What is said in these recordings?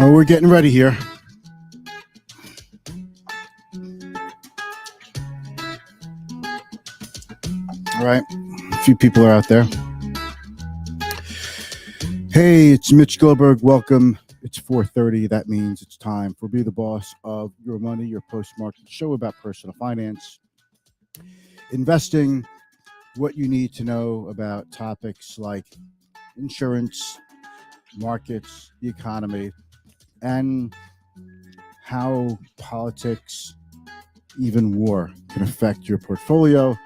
Oh, we're getting ready here. All right. A few people are out there. Hey, it's Mitch Goldberg. Welcome. It's 4:30. That means it's time for Be the Boss of Your Money, your post-market show about personal finance, investing, what you need to know about topics like insurance, markets, the economy, and how politics, even war, can affect your portfolio,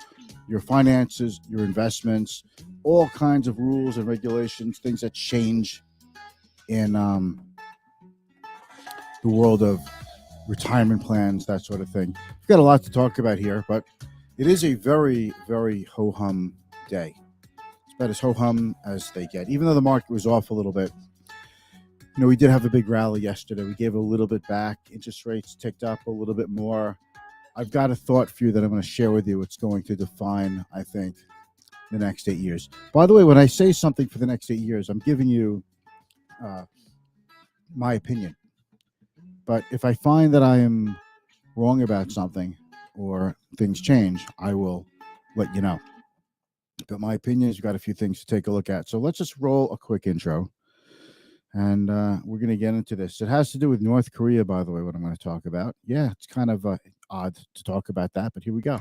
your finances, your investments, all kinds of rules and regulations, things that change in the world of retirement plans, that sort of thing. We've got a lot to talk about here, but it is a very, very ho-hum day. It's about as ho-hum as they get. Even though the market was off a little bit, we did have a big rally yesterday. We gave a little bit back. Interest rates ticked up a little bit more. I've got a thought for you that I'm going to share with you. It's going to define, I think, the next 8 years. By the way, when I say something for the next 8 years, I'm giving you my opinion. But if I find that I am wrong about something or things change, I will let you know. But my opinion is we've got a few things to take a look at. So let's just roll a quick intro. And we're going to get into this. It has to do with North Korea, by the way, what I'm going to talk about. Yeah, it's kind of odd to talk about that, but here we go.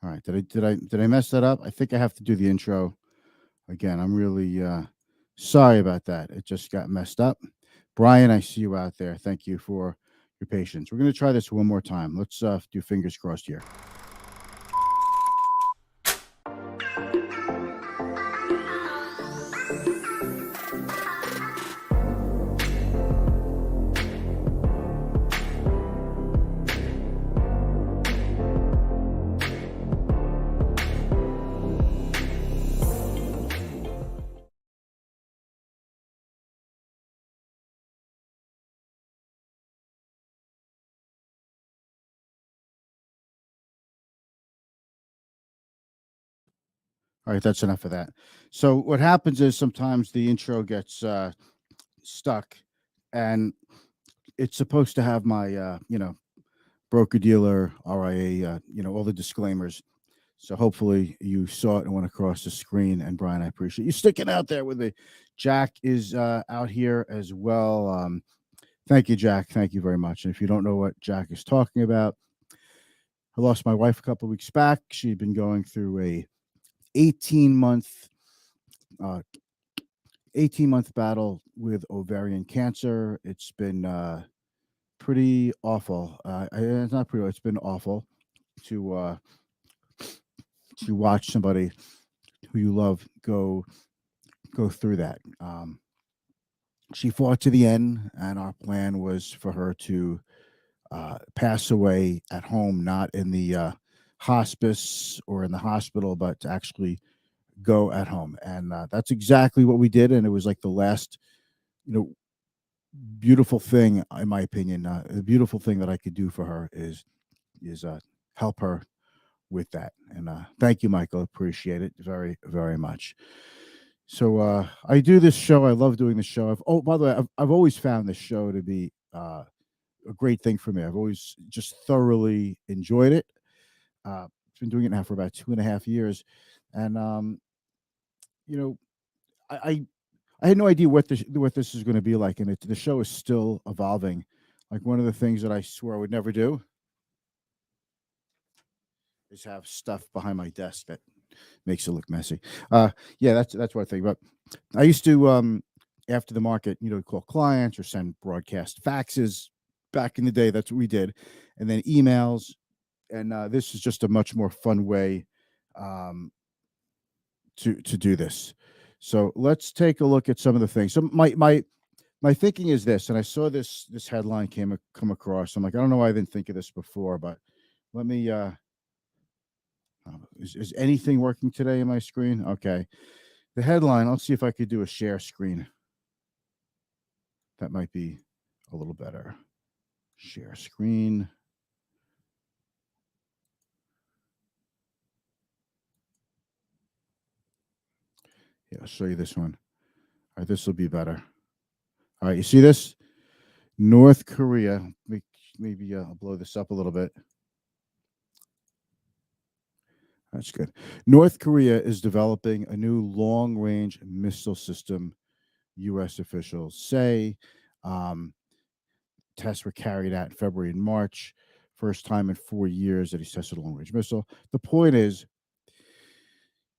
All right. Did I mess that up? I think I have to do the intro again. I'm really sorry about that. It just got messed up. Brian, I see you out there. Thank you for your patience. We're going to try this one more time. Let's do fingers crossed here. All right, that's enough of that. So what happens is sometimes the intro gets stuck, and it's supposed to have my broker dealer RIA, all the disclaimers. So hopefully you saw it and went across the screen. And Brian, I appreciate you sticking out there with me. Jack is out here as well. Thank you, Jack. Thank you very much. And if you don't know what Jack is talking about, I lost my wife a couple of weeks back. She'd been going through a 18-month 18-month battle with ovarian cancer. It's been pretty awful. It's not pretty. It's been awful to watch somebody who you love go through that. She fought to the end, and our plan was for her to pass away at home, not in the hospice or in the hospital, but to actually go at home. And that's exactly what we did. And it was like the last, beautiful thing, in my opinion. The beautiful thing that I could do for her is help her with that. And thank you, Michael. Appreciate it very, very much. So I do this show. I love doing this show. By the way, I've always found this show to be a great thing for me. I've always just thoroughly enjoyed it. It's been doing it now for about 2.5 years, and I had no idea what this is going to be like, and the show is still evolving. Like, one of the things that I swore I would never do is have stuff behind my desk that makes it look messy. Yeah, that's one thing. But I used to after the market, call clients or send broadcast faxes. Back in the day, that's what we did, and then emails. And this is just a much more fun way um, to do this. So let's take a look at some of the things. So my thinking is this, and I saw this headline come across. I'm like, I don't know why I didn't think of this before, but let me. Is anything working today in my screen? Okay, the headline. Let's see if I could do a share screen. That might be a little better. Share screen. Yeah, I'll show you this one. All right, this will be better. All right, you see this? North Korea. Maybe I'll blow this up a little bit. That's good. North Korea is developing a new long range missile system, U.S. officials say. Um, Tests were carried out in February and March. First time in 4 years that he's tested a long range missile. The point is,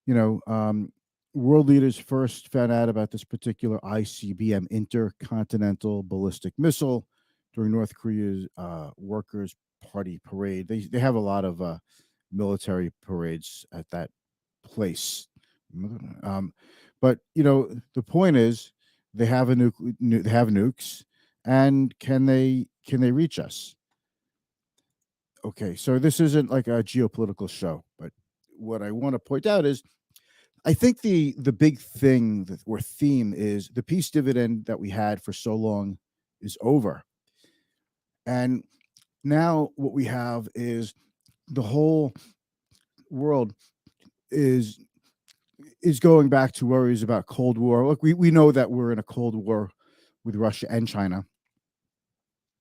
you know, um, world leaders first found out about this particular ICBM, intercontinental ballistic missile, during North Korea's Workers' Party parade. They have a lot of military parades at that place. Um, but the point is, they have they have nukes, and can they reach us? Okay, so this isn't like a geopolitical show, but what I want to point out is, I think the big thing or theme is the peace dividend that we had for so long is over, and now what we have is the whole world is going back to worries about Cold War. Look, we know that we're in a Cold War with Russia and China.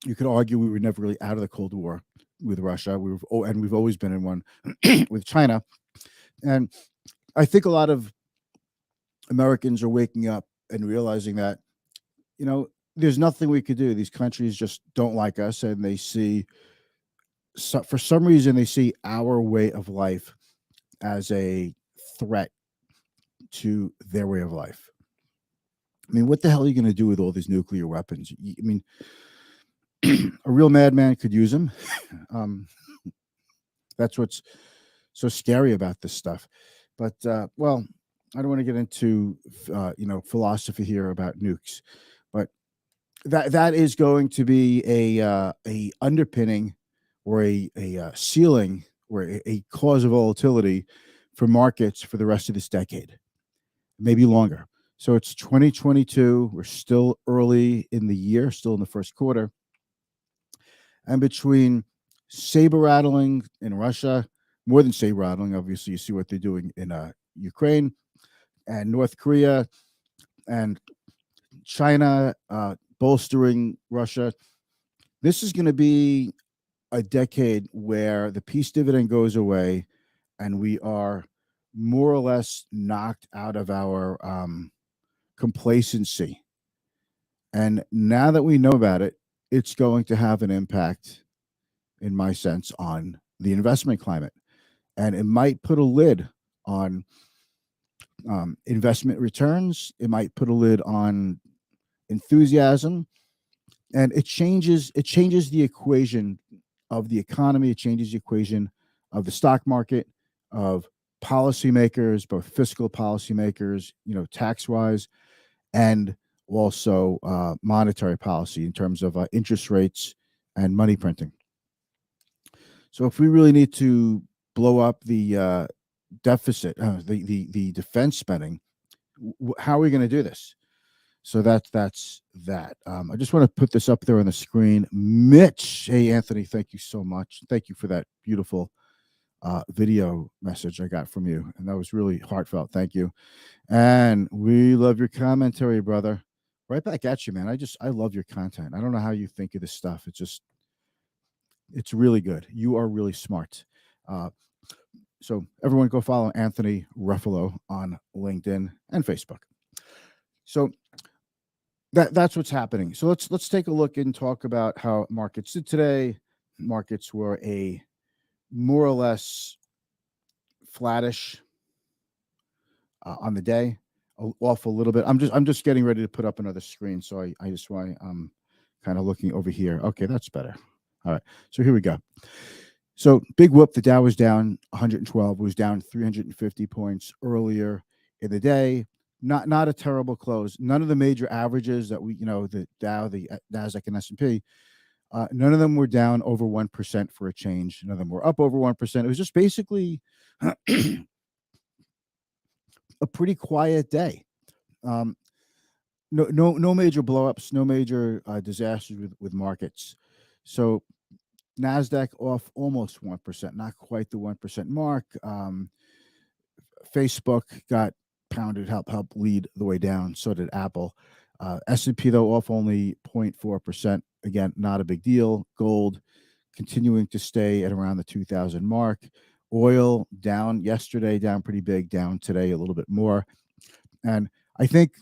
You could argue we were never really out of the Cold War with Russia. And we've always been in one with China. And I think a lot of Americans are waking up and realizing that, there's nothing we could do. These countries just don't like us, and they see, for some reason, they see our way of life as a threat to their way of life. I mean, what the hell are you going to do with all these nuclear weapons? I mean, a real madman could use them. That's what's so scary about this stuff. But well, I don't want to get into philosophy here about nukes, but that is going to be a underpinning, or a ceiling, or a cause of volatility for markets for the rest of this decade, maybe longer. So it's 2022. We're still early in the year, still in the first quarter. And between saber rattling in Russia, more than saber rattling, obviously, you see what they're doing in Ukraine, and North Korea, and China bolstering Russia, this is going to be a decade where the peace dividend goes away, and we are more or less knocked out of our complacency. And now that we know about it, it's going to have an impact, in my sense, on the investment climate. And it might put a lid on investment returns. It might put a lid on enthusiasm. And it changes the equation of the economy. It changes the equation of the stock market, of policymakers, both fiscal policymakers, tax wise, and also monetary policy in terms of interest rates and money printing. So if we really need to blow up the deficit, the defense spending, how are we going to do this? So that's that. I just want to put this up there on the screen. Mitch, hey Anthony, thank you so much. Thank you for that beautiful video message I got from you, and that was really heartfelt. Thank you. And we love your commentary, brother. Right back at you, man. I love your content. I don't know how you think of this stuff. It's really good. You are really smart. So everyone go follow Anthony Ruffalo on LinkedIn and Facebook. So that's what's happening. So let's take a look and talk about how markets did today. Markets were a more or less flattish on the day. off a little bit. I'm just getting ready to put up another screen, so I just want kind of looking over here. Okay, that's better. All right, so here we go. So big whoop. The Dow was down 112. It was down 350 points earlier in the day. Not a terrible close. None of the major averages that the Dow, the Nasdaq, and S&P, none of them were down over 1% for a change. None of them were up over 1%. It was just basically a pretty quiet day. No major blowups, no major disasters with markets. So Nasdaq off almost 1%, not quite the 1% mark. Facebook got pounded, help lead the way down. So did Apple. S&P though off only 0.4%. Again, not a big deal. Gold continuing to stay at around the 2,000 mark. Oil down yesterday, down pretty big. Down today a little bit more. And I think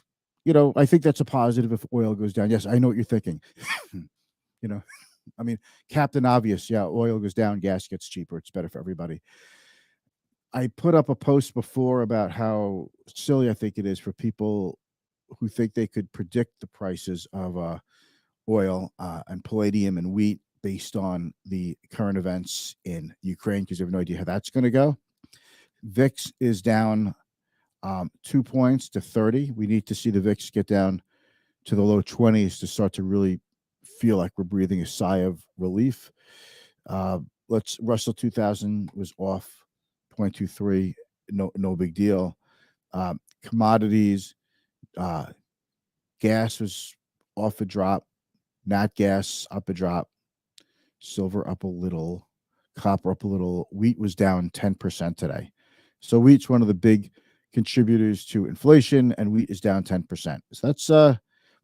that's a positive if oil goes down. Yes, I know what you're thinking. I mean, Captain Obvious. Yeah, oil goes down, gas gets cheaper. It's better for everybody. I put up a post before about how silly I think it is for people who think they could predict the prices of oil and palladium and wheat based on the current events in Ukraine, because you have no idea how that's going to go. VIX is down 2 points to 30. We need to see the VIX get down to the low 20s to start to really feel like we're breathing a sigh of relief. Russell 2000 was off 0.23, no big deal. Commodities, gas was off a drop, nat gas up a drop, silver up a little, copper up a little. Wheat was down 10% today. So wheat's one of the big contributors to inflation, and wheat is down 10%. So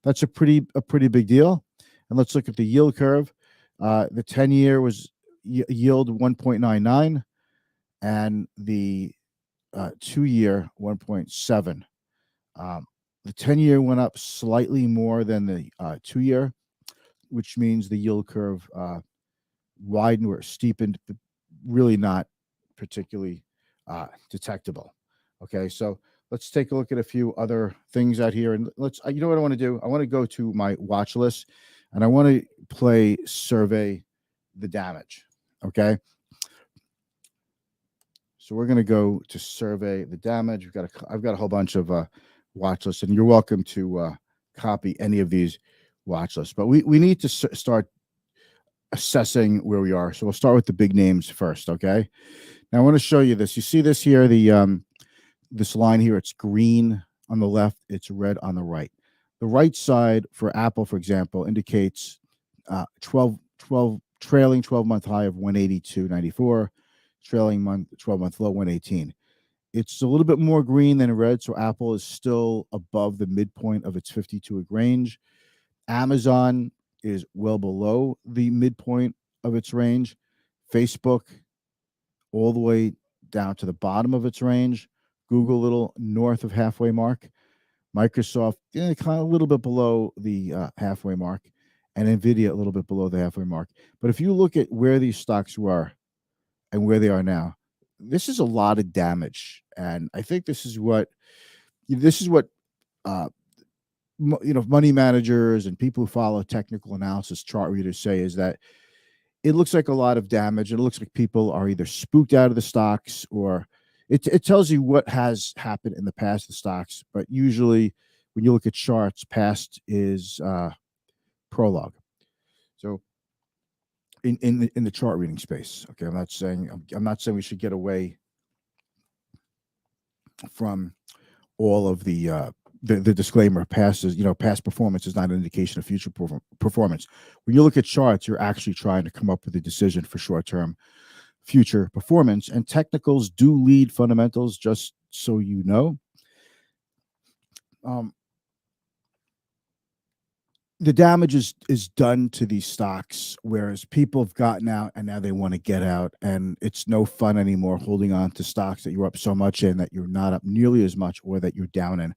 that's a pretty big deal. And let's look at the yield curve. The 10-year was yield 1.99, and the 2-year 1.7. The 10-year went up slightly more than the 2-year, which means the yield curve widened or steepened, but really not particularly detectable. Okay, so let's take a look at a few other things out here, and let's. You know what I want to do? I want to go to my watch list, and I want to play Survey the Damage. Okay, so we're going to go to Survey the Damage. I've got a whole bunch of watch lists, and you're welcome to copy any of these watch lists. But we need to start assessing where we are. So we'll start with the big names first. Okay. Now I want to show you this. You see this here, this line here. It's green on the left. It's red on the right. The right side for Apple, for example, indicates trailing 12-month high of 182.94, trailing 12-month low 118. It's a little bit more green than red, so Apple is still above the midpoint of its 52-week range. Amazon is well below the midpoint of its range. Facebook all the way down to the bottom of its range. Google a little north of halfway mark. Microsoft kind of a little bit below the halfway mark, and Nvidia a little bit below the halfway mark. But if you look at where these stocks were and where they are now, this is a lot of damage, and I think this is what money managers and people who follow technical analysis, chart readers say is that it looks like a lot of damage. It looks like people are either spooked out of the stocks, or it tells you what has happened in the past of the stocks. But usually, when you look at charts, past is prologue. So in the chart reading space, okay, I'm not saying we should get away from all of the disclaimer. Past performance is not an indication of future performance. When you look at charts, you're actually trying to come up with a decision for short-term future performance, and technicals do lead fundamentals, just so you know. The damage is done to these stocks, whereas people have gotten out and now they want to get out, and it's no fun anymore holding on to stocks that you're up so much in that you're not up nearly as much, or that you're down in.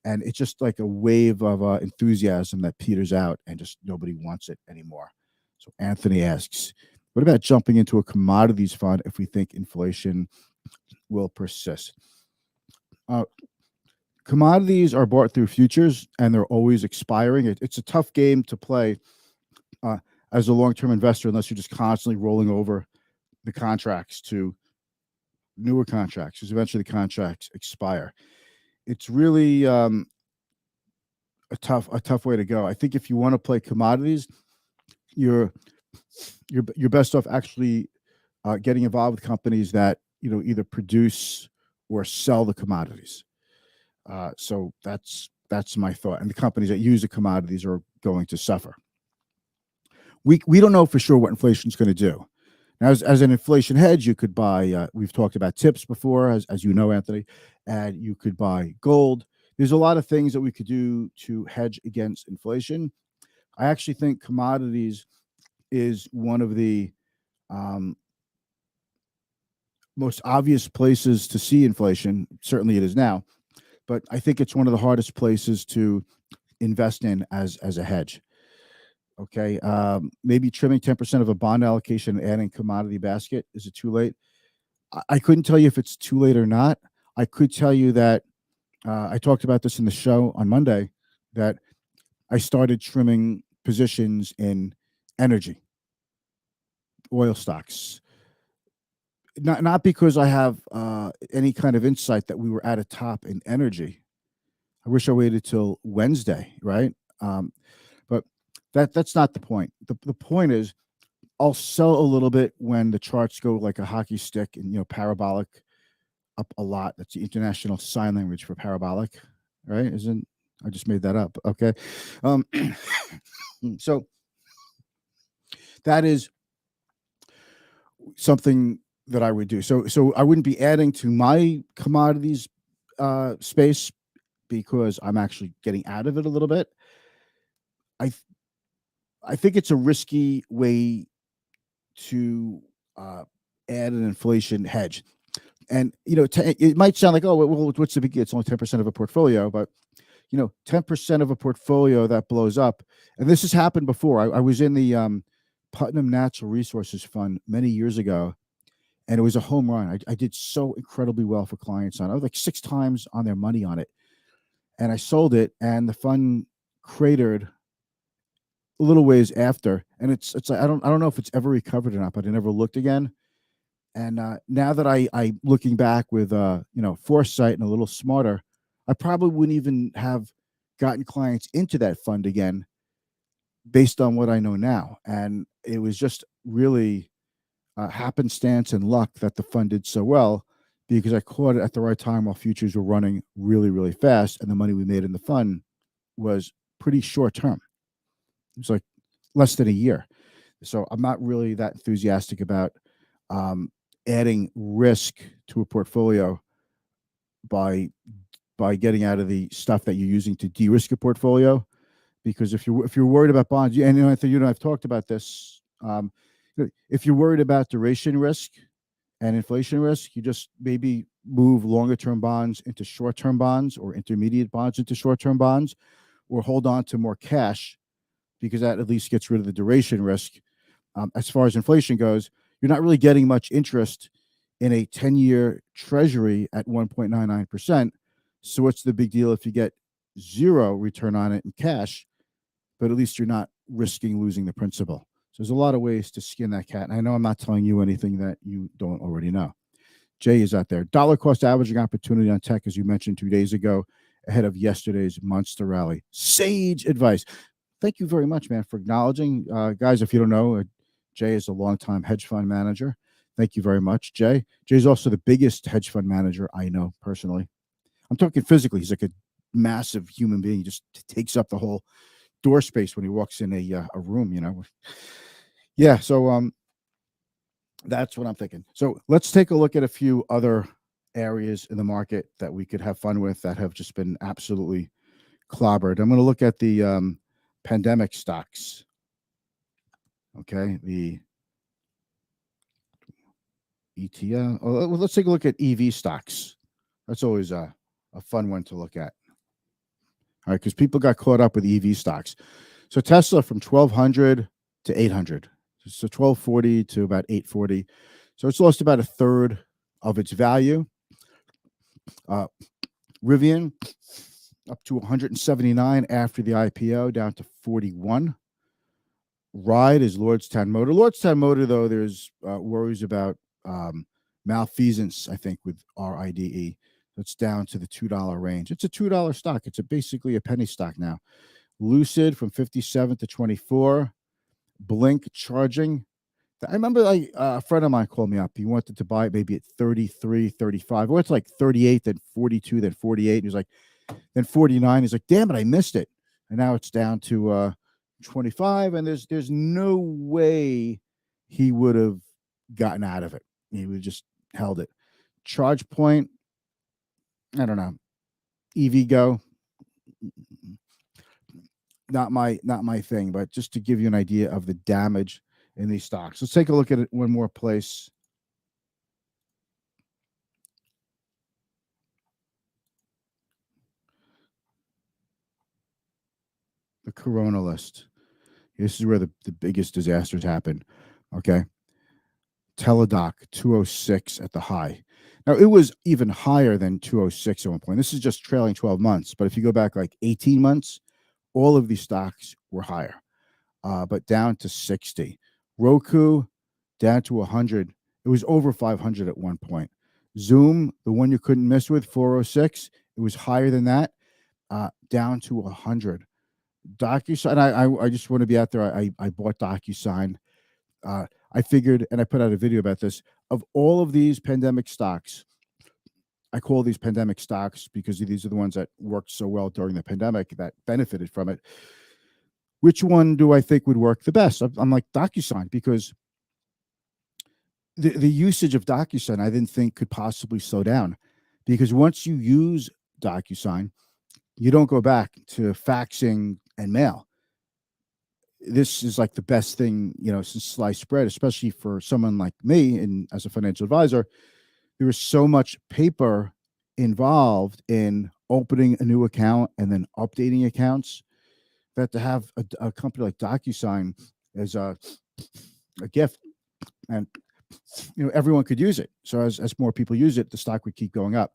And it's just like a wave of enthusiasm that peters out, and just nobody wants it anymore. So Anthony asks, what about jumping into a commodities fund if we think inflation will persist? commodities are bought through futures, and they're always expiring. It's a tough game to play uh, as a long-term investor unless you're just constantly rolling over the contracts to newer contracts, because eventually the contracts expire. It's really a tough way to go. I think if you want to play commodities, you're you're best off actually getting involved with companies that either produce or sell the commodities. So that's my thought. And the companies that use the commodities are going to suffer. We don't know for sure what inflation is going to do. Now, as an inflation hedge, you could buy. We've talked about tips before, as you know, Anthony, and you could buy gold. There's a lot of things that we could do to hedge against inflation. I actually think commodities is one of the um, most obvious places to see inflation. Certainly, it is now, but I think it's one of the hardest places to invest in as a hedge. Okay, maybe trimming 10% of a bond allocation and adding commodity basket. Is it too late? I couldn't tell you if it's too late or not. I could tell you that I talked about this in the show on Monday, that I started trimming positions in energy, oil stocks. Not because I have any kind of insight that we were at a top in energy. I wish I waited till Wednesday, right? But that's not the point. The point is I'll sell a little bit when the charts go like a hockey stick and parabolic up a lot. That's the international sign language for parabolic, right? Isn't I just made that up? Okay, um, so that is something that I would do. So I wouldn't be adding to my commodities space because I'm actually getting out of it a little bit. I th- I think it's a risky way to add an inflation hedge. And it might sound like, oh well, what's the big deal? It's only 10% of a portfolio, but 10% of a portfolio that blows up, and this has happened before. I was in the Putnam Natural Resources Fund many years ago, and it was a home run. I did so incredibly well for clients on it. I was like 6 times on their money on it, and I sold it, and the fund cratered a little ways after, and it's like I don't know if it's ever recovered or not, but I never looked again. And now that I looking back with foresight and a little smarter, I probably wouldn't even have gotten clients into that fund again based on what I know now. And it was just really happenstance and luck that the fund did so well, because I caught it at the right time while futures were running really, really fast, and the money we made in the fund was pretty short term. It was like less than a year. So I'm not really that enthusiastic about um, adding risk to a portfolio by getting out of the stuff that you're using to de-risk your portfolio. Because if you're worried about bonds, and I think I've talked about this. If you're worried about duration risk and inflation risk, you just maybe move longer term bonds into short term bonds, or intermediate bonds into short term bonds, or hold on to more cash, because that at least gets rid of the duration risk. As far as inflation goes, you're not really getting much interest in a 10-year treasury at 1.99%. So what's the big deal if you get zero return on it in cash, but at least you're not risking losing the principal? So there's a lot of ways to skin that cat. And I know I'm not telling you anything that you don't already know. Jay is out there. Dollar cost averaging opportunity on tech, as you mentioned 2 days ago, ahead of yesterday's monster rally. Sage advice. Thank you very much, man, for acknowledging. Guys, if you don't know, Jay is a longtime hedge fund manager. Thank you very much, Jay. Jay's also the biggest hedge fund manager I know personally. I'm talking physically. He's like a massive human being. He just takes up the whole door space when he walks in a room, Yeah, so that's what I'm thinking. So let's take a look at a few other areas in the market that we could have fun with that have just been absolutely clobbered. I'm going to look at the pandemic stocks. Okay, the ETF. Oh, let's take a look at EV stocks. That's always a fun one to look at. All right, because people got caught up with EV stocks. So Tesla from 1,200 to 800. So 1,240 to about 840. So it's lost about a third of its value. Rivian up to 179 after the IPO, down to 41. Ride is Lordstown Motor. Lordstown Motor, though, there's worries about malfeasance, I think, with RIDE. It's down to the $2 range. It's a $2 stock. It's basically a penny stock now. Lucid from 57 to 24. Blink Charging. I remember a friend of mine called me up. He wanted to buy it maybe at 33, 35. Or it's like 38, then 42, then 48. He was like, then 49. He's like, damn it, I missed it. And now it's down to 25. And there's no way he would have gotten out of it. He would have just held it. Charge Point, I don't know. EVgo, not my thing, but just to give you an idea of the damage in these stocks. Let's take a look at it one more place. The Corona list. This is where the biggest disasters happen. Okay. Teladoc 206 at the high. Now it was even higher than 206 at one point. This is just trailing 12 months. But if you go back like 18 months, all of these stocks were higher, but down to 60. Roku down to 100. It was over 500 at one point. Zoom, the one you couldn't miss with, 406. It was higher than that, down to 100. DocuSign, I just want to be out there. I bought DocuSign. I figured, and I put out a video about this, of all of these pandemic stocks, I call these pandemic stocks because these are the ones that worked so well during the pandemic that benefited from it. Which one do I think would work the best? I'm like DocuSign, because the usage of DocuSign I didn't think could possibly slow down, because once you use DocuSign, you don't go back to faxing and mail. This is like the best thing, since sliced bread, especially for someone like me and as a financial advisor. There is so much paper involved in opening a new account and then updating accounts, that to have a company like DocuSign as a gift, and everyone could use it. So as more people use it, the stock would keep going up.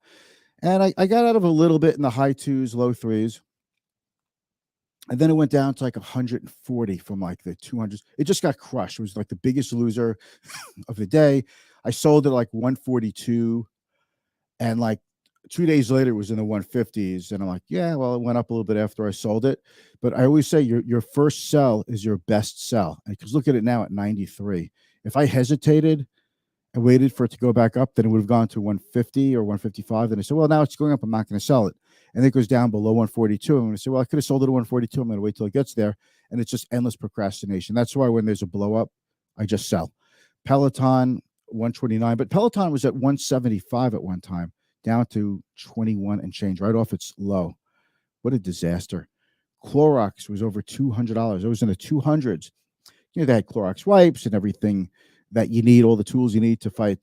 And I got out of a little bit in the high twos, low threes. And then it went down to like 140 from like the 200s. It just got crushed. It was like the biggest loser of the day. I sold it like 142. And like 2 days later, it was in the 150s. And I'm like, yeah, well, it went up a little bit after I sold it. But I always say your first sell is your best sell. Because look at it now at 93. If I hesitated and waited for it to go back up, then it would have gone to 150 or 155. Then I said, well, now it's going up. I'm not going to sell it. And it goes down below 142. I'm going to say, well, I could have sold it at 142. I'm going to wait till it gets there. And it's just endless procrastination. That's why when there's a blow up, I just sell. Peloton, 129. But Peloton was at 175 at one time, down to 21 and change, right off its low. What a disaster. Clorox was over $200. It was in the 200s. They had Clorox wipes and everything that you need, all the tools you need to fight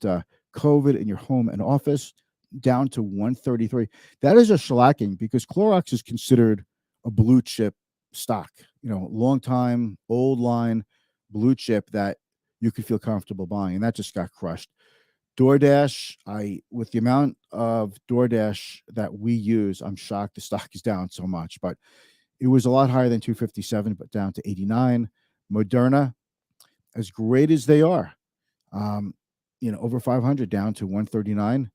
COVID in your home and office, down to 133. That is a shellacking, because Clorox is considered a blue chip stock, long time, old line, blue chip that you could feel comfortable buying. And that just got crushed. DoorDash, with the amount of DoorDash that we use, I'm shocked the stock is down so much, but it was a lot higher than 257, but down to 89. Moderna, as great as they are, over 500, down to 139.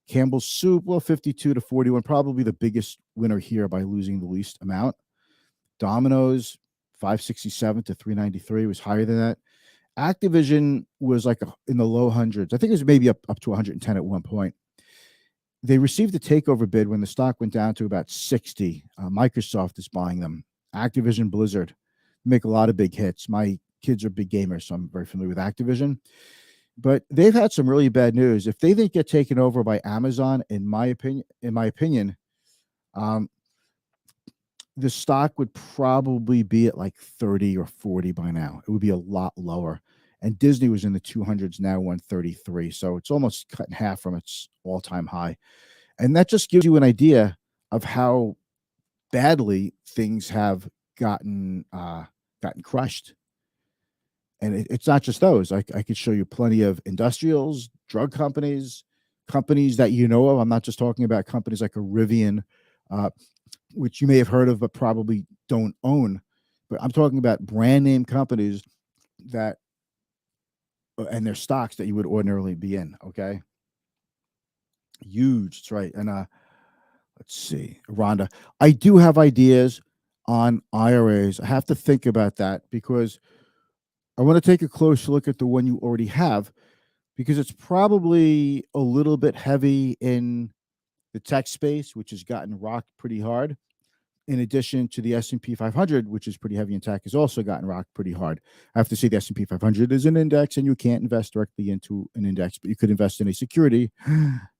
Campbell's Soup, 52 to 41, probably the biggest winner here by losing the least amount. Domino's, 567 to 393, was higher than that. Activision was like in the low hundreds. I think it was maybe up to 110 at one point. They received a takeover bid when the stock went down to about 60. Microsoft is buying them. Activision Blizzard make a lot of big hits. My kids are big gamers, so I'm very familiar with Activision. But they've had some really bad news. If they didn't get taken over by Amazon, in my opinion, the stock would probably be at like 30 or 40 by now. It would be a lot lower. And Disney was in the 200s, now 133. So it's almost cut in half from its all-time high. And that just gives you an idea of how badly things have gotten crushed. And it's not just those. I could show you plenty of industrials, drug companies, companies that you know of. I'm not just talking about companies like a Rivian, uh, which you may have heard of but probably don't own. But I'm talking about brand name companies that and their stocks that you would ordinarily be in. Okay, huge. That's right. And let's see, Rhonda. I do have ideas on IRAs. I have to think about that because I want to take a closer look at the one you already have because it's probably a little bit heavy in the tech space, which has gotten rocked pretty hard. In addition to the S&P 500, which is pretty heavy in tech, has also gotten rocked pretty hard. I have to say the S&P 500 is an index, and you can't invest directly into an index, but you could invest in a security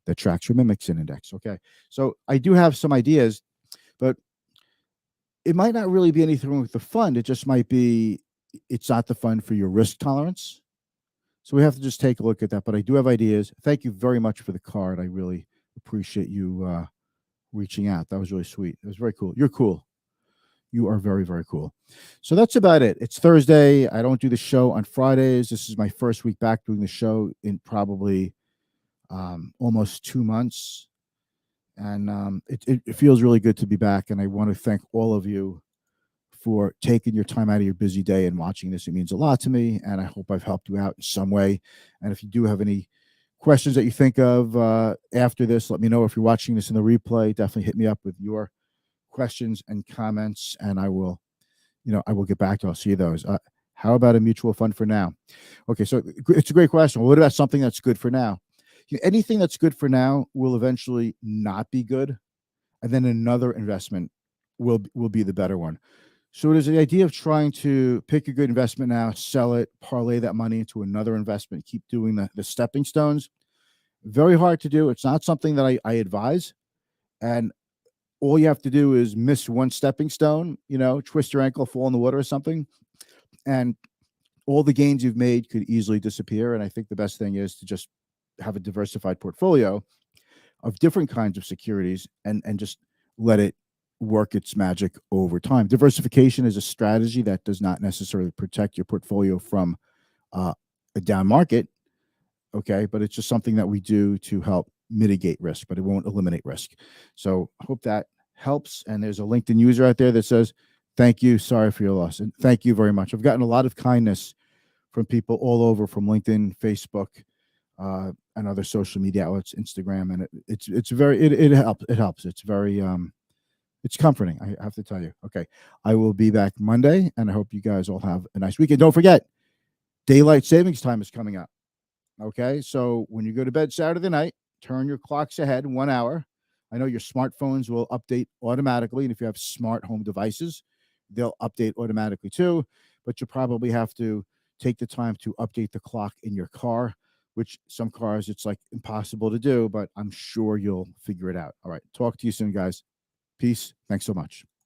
that tracks or mimics an index. Okay, so I do have some ideas, but it might not really be anything wrong with the fund. It just might be it's not the fund for your risk tolerance. So we have to just take a look at that. But I do have ideas. Thank you very much for the card. I really appreciate you reaching out. That was really sweet. It was very cool. You're cool. You are very, very cool. So that's about it. It's Thursday. I don't do the show on Fridays. This is my first week back doing the show in probably almost 2 months. And it feels really good to be back. And I want to thank all of you for taking your time out of your busy day and watching this. It means a lot to me. And I hope I've helped you out in some way. And if you do have any questions that you think of after this, let me know. If you're watching this in the replay, definitely hit me up with your questions and comments, and I will get back to you. I'll see those. How about a mutual fund for now? Okay, so it's a great question. Well, what about something that's good for now? Anything that's good for now will eventually not be good, and then another investment will be the better one. So it is the idea of trying to pick a good investment now, sell it, parlay that money into another investment, keep doing the stepping stones. Very hard to do. It's not something that I advise. And all you have to do is miss one stepping stone, twist your ankle, fall in the water or something, and all the gains you've made could easily disappear. And I think the best thing is to just have a diversified portfolio of different kinds of securities and just let it work its magic over time. Diversification is a strategy that does not necessarily protect your portfolio from a down market, okay, but it's just something that we do to help mitigate risk, but it won't eliminate risk. So I hope that helps. And there's a LinkedIn user out there that says, thank you, sorry for your loss. And thank you very much. I've gotten a lot of kindness from people all over, from LinkedIn, Facebook, and other social media outlets, Instagram. And it helps. It helps. It's very, it's comforting, I have to tell you. Okay. I will be back Monday, and I hope you guys all have a nice weekend. Don't forget, daylight savings time is coming up. Okay. So when you go to bed Saturday night, turn your clocks ahead 1 hour. I know your smartphones will update automatically. And if you have smart home devices, they'll update automatically too. But you probably have to take the time to update the clock in your car, which some cars it's like impossible to do, but I'm sure you'll figure it out. All right. Talk to you soon, guys. Peace. Thanks so much.